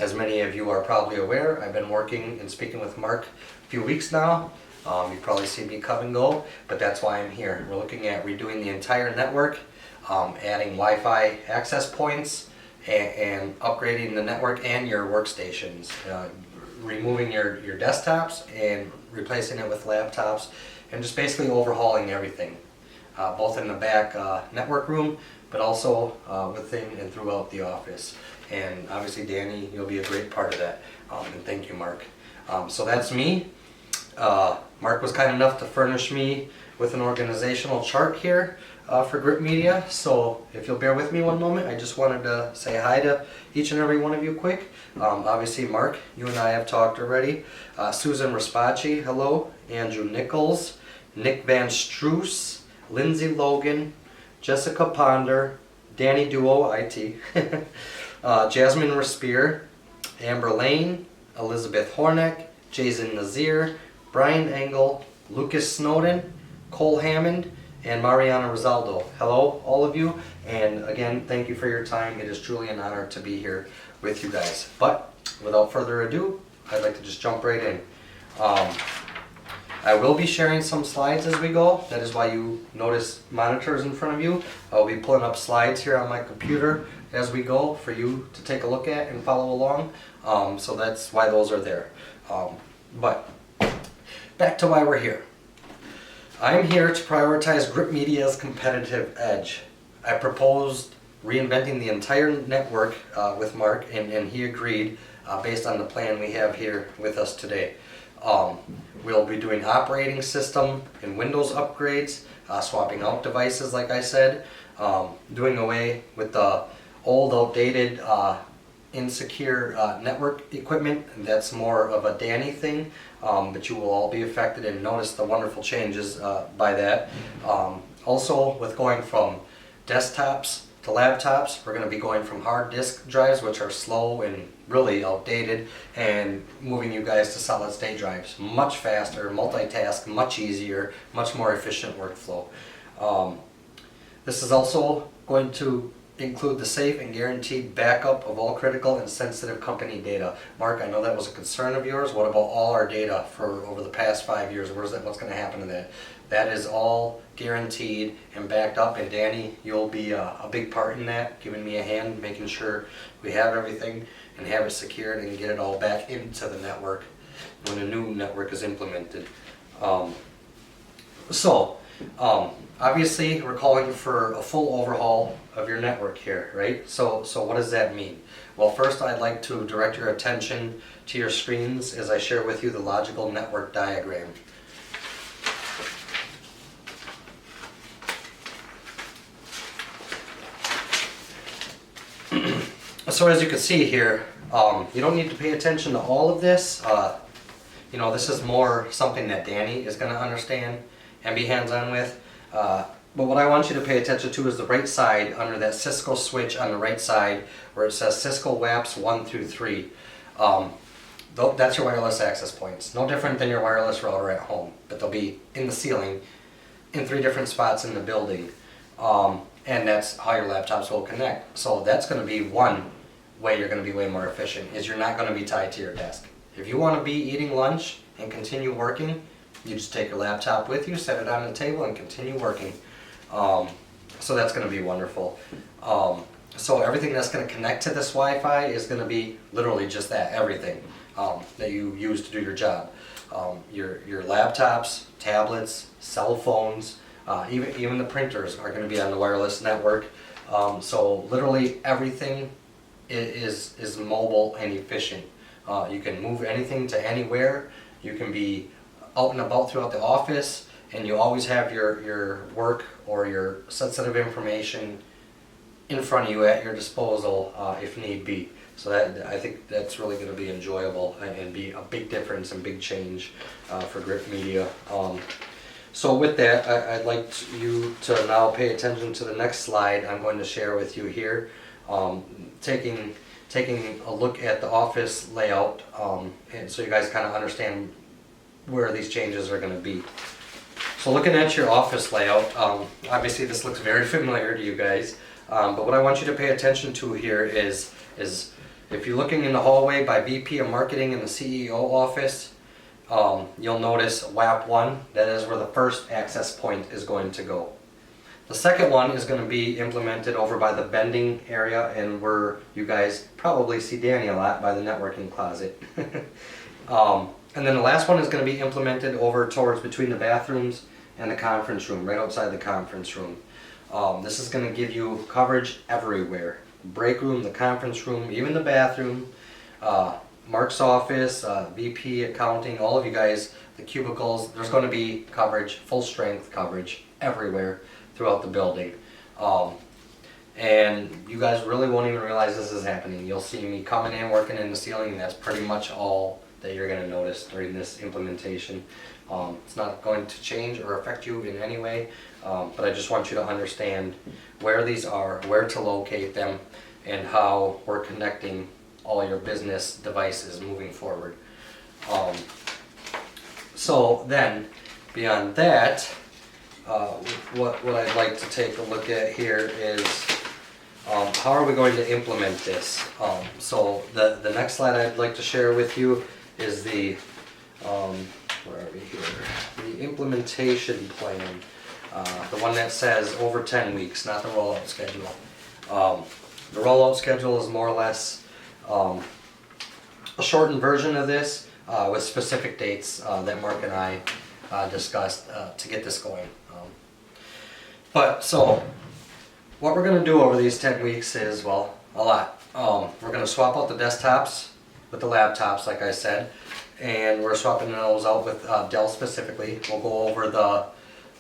As many of you are probably aware, I've been working and speaking with Mark a few weeks now. You've probably seen me come and go, but that's why I'm here. We're looking at redoing the entire network, adding Wi-Fi access points, and upgrading the network and your workstations. Removing your desktops and replacing it with laptops, and just basically overhauling everything, both in the back network room, but also within and throughout the office. And obviously, Danny, you'll be a great part of that. And thank you, Mark. So that's me. Mark was kind enough to furnish me with an organizational chart here for Grip Media. So if you'll bear with me one moment, I just wanted to say hi to each and every one of you quick. Obviously, Mark, you and I have talked already. Susan Raspaci, hello. Andrew Nichols, Nick Van Struess, Lindsay Logan, Jessica Ponder, Danny Duo, IT, Jasmine Respire, Amber Lane, Elizabeth Horneck, Jason Nazir, Brian Engel, Lucas Snowden, Cole Hammond, and Mariana Rosaldo. Hello, all of you, and again, thank you for your time. It is truly an honor to be here with you guys. But without further ado, I'd like to just jump right in. I will be sharing some slides as we go. That is why you notice monitors in front of you. I'll be pulling up slides here on my computer as we go for you to take a look at and follow along. So that's why those are there. But back to why we're here. I'm here to prioritize Grip Media's competitive edge. I proposed reinventing the entire network with Mark, and he agreed based on the plan we have here with us today. We'll be doing operating system and Windows upgrades, swapping out devices like I said, doing away with the old, outdated, insecure network equipment. That's more of a Danny thing, but you will all be affected and notice the wonderful changes by that. Also, with going from desktops to laptops, we're going to be going from hard disk drives, which are slow and really outdated, and moving you guys to solid state drives. Much faster, multitask, much easier, much more efficient workflow. This is also going to include the safe and guaranteed backup of all critical and sensitive company data. Mark, I know that was a concern of yours. What about all our data for over the past 5 years? What's going to happen to that? That is all guaranteed and backed up, and Danny, you'll be a big part in that, giving me a hand, making sure we have everything and have it secured and get it all back into the network when a new network is implemented. Obviously, we're calling for a full overhaul of your network here, right? So what does that mean? Well, first I'd like to direct your attention to your screens as I share with you the logical network diagram. So as you can see here, you don't need to pay attention to all of this. This is more something that Danny is going to understand and be hands-on with. But what I want you to pay attention to is the right side under that Cisco switch on the right side where it says Cisco WAPs 1 through 3. That's your wireless access points. No different than your wireless router at home, but they'll be in the ceiling in 3 different spots in the building. And that's how your laptops will connect. So that's going to be one way you're going to be way more efficient, is you're not going to be tied to your desk. If you want to be eating lunch and continue working, you just take your laptop with you, set it on the table, and continue working. So that's going to be wonderful. So everything that's going to connect to this Wi-Fi is going to be literally just that, everything that you use to do your job. Your laptops, tablets, cell phones, even the printers are going to be on the wireless network. So literally everything is mobile and efficient. You can move anything to anywhere. You can be out and about throughout the office, and you always have your work or your sensitive information in front of you at your disposal if need be. So I think that's really going to be enjoyable and be a big difference and big change for Grip Media. So with that, I'd like you to now pay attention to the next slide I'm going to share with you here. Taking a look at the office layout, and so you guys kind of understand where these changes are going to be. So looking at your office layout, obviously this looks very familiar to you guys, but what I want you to pay attention to here is If you're looking in the hallway by VP of Marketing in the CEO office, you'll notice WAP 1. That is where the first access point is going to go. The second one is going to be implemented over by the bending area and where you guys probably see Danny a lot, by the networking closet. And then the last one is going to be implemented over towards between the bathrooms and the conference room, right outside the conference room. This is going to give you coverage everywhere. Break room, the conference room, even the bathroom, Mark's office, VP accounting, all of you guys, the cubicles, there's going to be coverage, full strength coverage everywhere throughout the building. And you guys really won't even realize this is happening. You'll see me coming in, working in the ceiling, and that's pretty much all that you're going to notice during this implementation. It's not going to change or affect you in any way, but I just want you to understand where these are, where to locate them, and how we're connecting all your business devices moving forward. So then, beyond that, what I'd like to take a look at here is how are we going to implement this? So the next slide I'd like to share with you is the where are we here? The implementation plan, the one that says over 10 weeks, not the rollout schedule. The rollout schedule is more or less a shortened version of this with specific dates that Mark and I discussed to get this going. So what we're going to do over these 10 weeks is, well, a lot. We're going to swap out the desktops with the laptops, like I said, and we're swapping those out with Dell specifically. We'll go over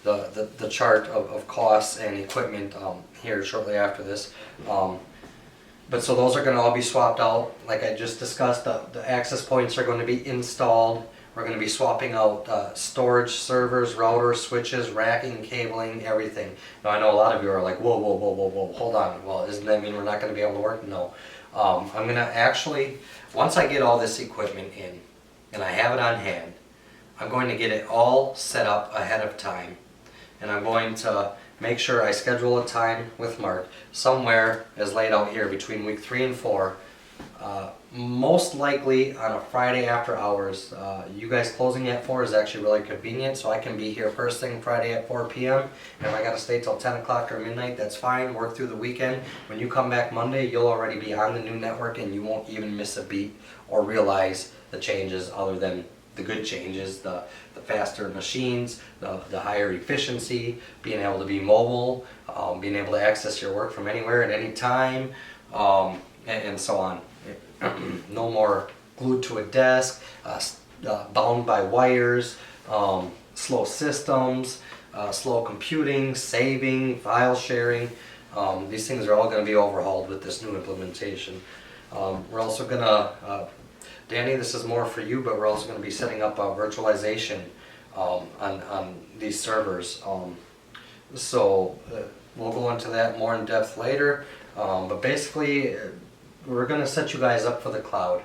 the chart of costs and equipment here shortly after this. But so those are going to all be swapped out. Like I just discussed, the access points are going to be installed. We're going to be swapping out storage servers, routers, switches, racking, cabling, everything. Now I know a lot of you are like, whoa, whoa, whoa, whoa, whoa, hold on. Well, doesn't that mean we're not going to be able to work? No. I'm going to actually, once I get all this equipment in and I have it on hand, I'm going to get it all set up ahead of time. And I'm going to make sure I schedule a time with Mark somewhere as laid out here between week 3 and 4. Most likely on a Friday after hours. You guys closing at 4 is actually really convenient, so I can be here first thing Friday at 4 p.m. And if I got to stay till 10 o'clock or midnight, that's fine. Work through the weekend. When you come back Monday, you'll already be on the new network and you won't even miss a beat or realize the changes other than the good changes, the faster machines, the higher efficiency, being able to be mobile, being able to access your work from anywhere at any time, and so on. No more glued to a desk, bound by wires, slow systems, slow computing, saving, file sharing. These things are all going to be overhauled with this new implementation. We're also going to, Danny, this is more for you, but we're also going to be setting up a virtualization on these servers. So we'll go into that more in depth later. But basically, we're going to set you guys up for the cloud.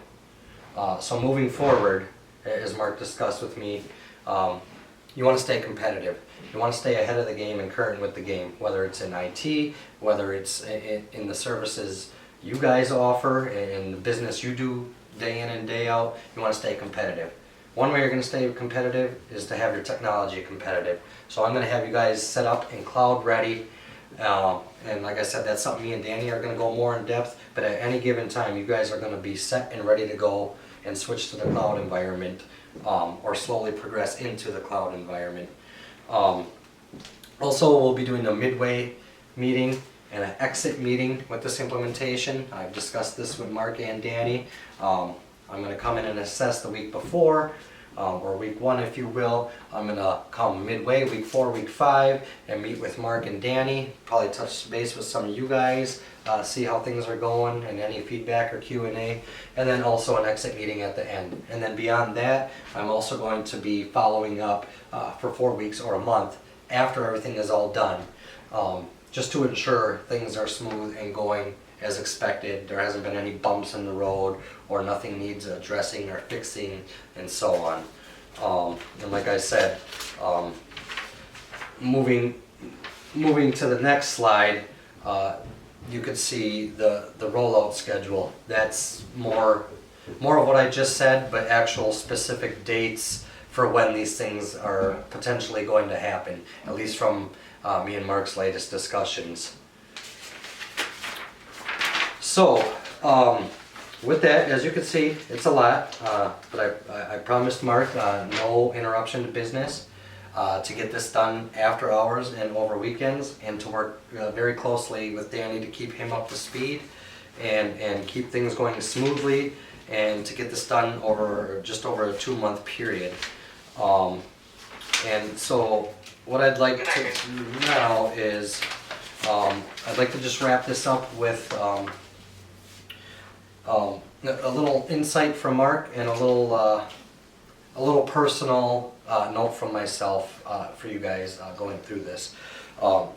So moving forward, as Mark discussed with me, you want to stay competitive. You want to stay ahead of the game and current with the game, whether it's in IT, whether it's in the services you guys offer and the business you do day in and day out. You want to stay competitive. One way you're going to stay competitive is to have your technology competitive. So I'm going to have you guys set up and cloud ready. And like I said, that's something me and Danny are going to go more in depth, but at any given time you guys are going to be set and ready to go and switch to the cloud environment, or slowly progress into the cloud environment. Also, we'll be doing a midway meeting and an exit meeting with this implementation. I've discussed this with Mark and Danny. I'm going to come in and assess the week before, or week 1 if you will. I'm going to come midway, week 4, week 5, and meet with Mark and Danny, probably touch base with some of you guys, see how things are going and any feedback or Q&A, and then also an exit meeting at the end. And then beyond that, I'm also going to be following up for 4 weeks or a month after everything is all done, just to ensure things are smooth and going as expected. There hasn't been any bumps in the road or nothing needs addressing or fixing and so on. And like I said, moving to the next slide, you could see the rollout schedule. That's more of what I just said, but actual specific dates for when these things are potentially going to happen, at least from me and Mark's latest discussions. So, with that, as you can see, it's a lot, but I promised Mark no interruption to business, to get this done after hours and over weekends, and to work very closely with Danny to keep him up to speed and keep things going smoothly, and to get this done over just over a 2-month period. And so what I'd like to do now is I'd like to just wrap this up with a little insight from Mark and a little personal note from myself for you guys going through this.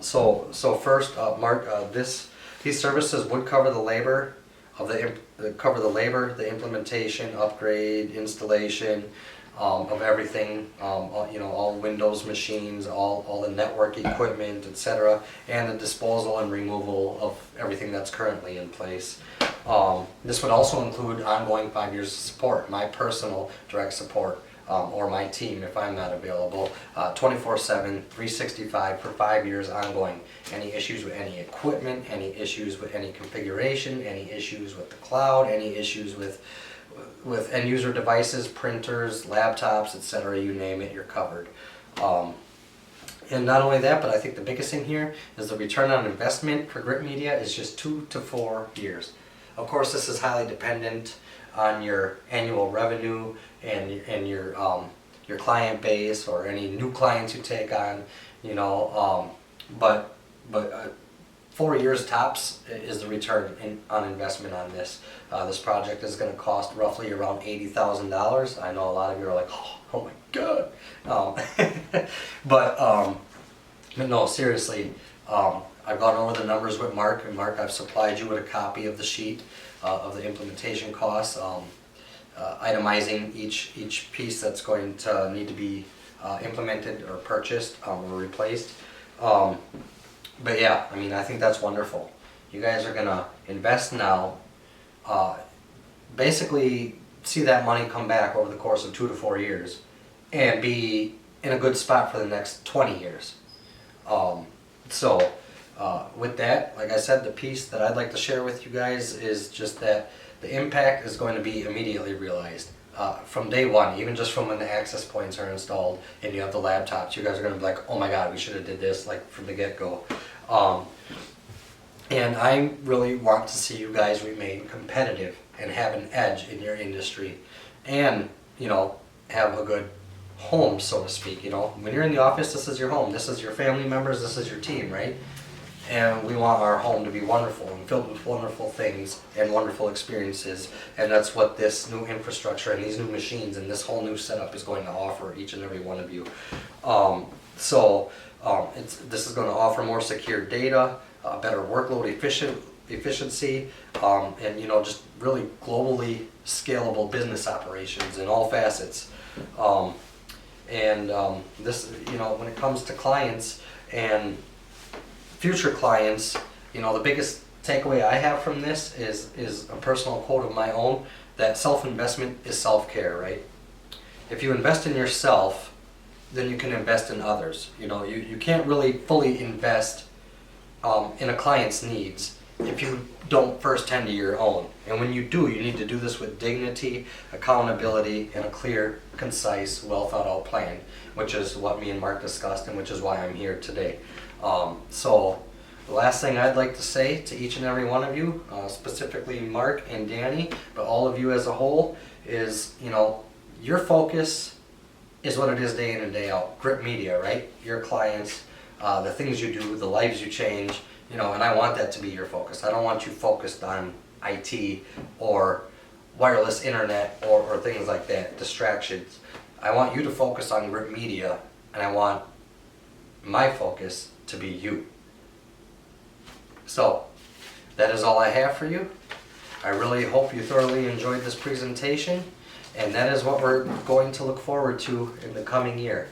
So first, Mark, these services would cover the labor of the implementation, upgrade, installation of everything. All Windows machines, all the network equipment, etc., and the disposal and removal of everything that's currently in place. This would also include ongoing 5 years of support, my personal direct support, or my team if I'm not available, 24/7, 365 for 5 years ongoing. Any issues with any equipment, any issues with any configuration, any issues with the cloud, any issues with end user devices, printers, laptops, etc., you name it, you're covered. And not only that, but I think the biggest thing here is the return on investment for Grit Media is just 2 to 4 years. Of course, this is highly dependent on your annual revenue and your client base or any new clients you take on, but 4 years tops is the return on investment on this. This project is going to cost roughly around $80,000. I know a lot of you are like, oh my god, but no, seriously. I've gone over the numbers with Mark, and Mark, I've supplied you with a copy of the sheet of the implementation costs, itemizing each piece that's going to need to be implemented or purchased or replaced. But yeah, I mean, I think that's wonderful. You guys are gonna invest now, basically see that money come back over the course of 2 to 4 years, and be in a good spot for the next 20 years. With that, like I said, the piece that I'd like to share with you guys is just that the impact is going to be immediately realized. From day one, even just from when the access points are installed and you have the laptops, you guys are going to be like, oh my god, we should have did this like from the get-go. And I really want to see you guys remain competitive and have an edge in your industry, and have a good home, so to speak. When you're in the office, this is your home, this is your family members, this is your team, right? And we want our home to be wonderful and filled with wonderful things and wonderful experiences, and that's what this new infrastructure and these new machines and this whole new setup is going to offer each and every one of you. This is going to offer more secure data, better workload efficiency, and just really globally scalable business operations in all facets. This, when it comes to clients and future clients, the biggest takeaway I have from this is a personal quote of my own, that self-investment is self-care, right? If you invest in yourself, then you can invest in others. You can't really fully invest in a client's needs if you don't first tend to your own. And when you do, you need to do this with dignity, accountability, and a clear, concise, well thought out plan, which is what me and Mark discussed, and which is why I'm here today. So the last thing I'd like to say to each and every one of you, specifically Mark and Danny, but all of you as a whole, is your focus is what it is day in and day out. Grit Media, right? Your clients, the things you do, the lives you change, and I want that to be your focus. I don't want you focused on IT or wireless internet or things like that, distractions. I want you to focus on Grit Media, and I want my focus to be you. So, that is all I have for you. I really hope you thoroughly enjoyed this presentation, and that is what we're going to look forward to in the coming year.